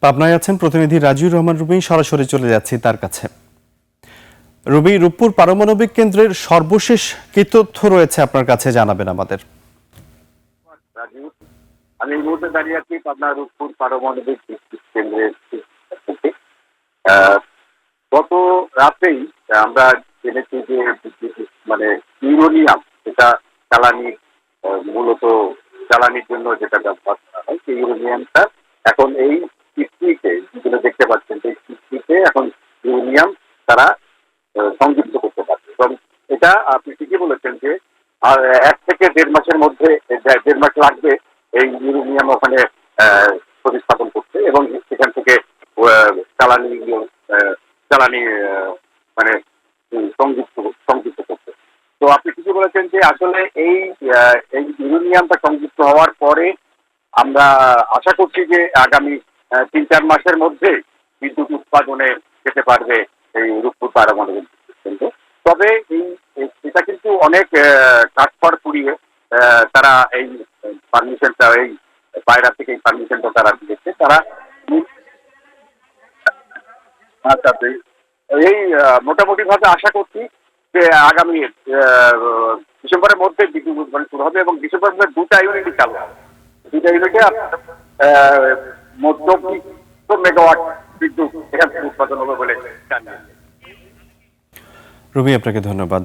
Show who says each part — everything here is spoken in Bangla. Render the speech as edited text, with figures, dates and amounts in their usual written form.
Speaker 1: পাবনায় আছেন প্রতিনিধি রাজিউর রহমান রুবি। সরাসরি চলে যাচ্ছি তার কাছে। রুবি, রূপপুর পারমাণবিক কেন্দ্রের সর্বশেষ কি তথ্য রয়েছে আপনার কাছে জানাবেন আমাদের।
Speaker 2: রাজীব, আমি এই মুহূর্তে দাঁড়িয়ে আছি পাবনা রূপপুর পারমাণবিক বিদ্যুৎ কেন্দ্রের থেকে। গত রাতেই আমরা জেনেছি যে মানে ইউরেনিয়াম, যেটা জ্বালানি, মূলত জ্বালানির জন্য যেটা ব্যবহার করা হয়, সেই ইউরেনিয়ামটা এখন এই চিঠিতে যেগুলো দেখতে পাচ্ছেন, সেই চিঠিতে এখন ইউরেনিয়াম তারা সংযুক্ত করতে পারছে। এবং এটা আপনি ঠিকই বলেছেন যে আর 1 থেকে 1.5 মাসের মধ্যে, 1.5 মাস লাগবে এই ইউরেনিয়াম ওখানে প্রতিস্থাপন করতে এবং সেখান থেকে জ্বালানি জ্বালানি মানে সংযুক্ত সংযুক্ত করতে। তো আপনি ঠিকই বলেছেন যে আসলে এই এই ইউরেনিয়ামটা সংযুক্ত হওয়ার পরে আমরা আশা করছি যে আগামী 3-4 মাসের মধ্যে বিদ্যুৎ উৎপাদনে যেতে পারবে এই রূপপুর পারমাণবিক বিদ্যুৎ কেন্দ্র। তবে এটা কিন্তু অনেক কাঠখড় পুড়িয়ে তারা এই পারমিশনটা, এই বাইরে থেকে এই পারমিশনটা তারা দিয়েছে। তারা আচ্ছা, এই মোটামুটি ভাবে আশা করছি যে আগামী ডিসেম্বরের মধ্যে বিদ্যুৎ উৎপাদন শুরু হবে এবং ডিসেম্বরের মধ্যে 2টা ইউনিটই চালু হবে। 2টা ইউনিটে মোট 24 মেগাওয়াট বিদ্যুৎ এখান থেকে উৎপাদন হবে বলে জানিয়েছে।
Speaker 1: রুবি, আপনাকে ধন্যবাদ।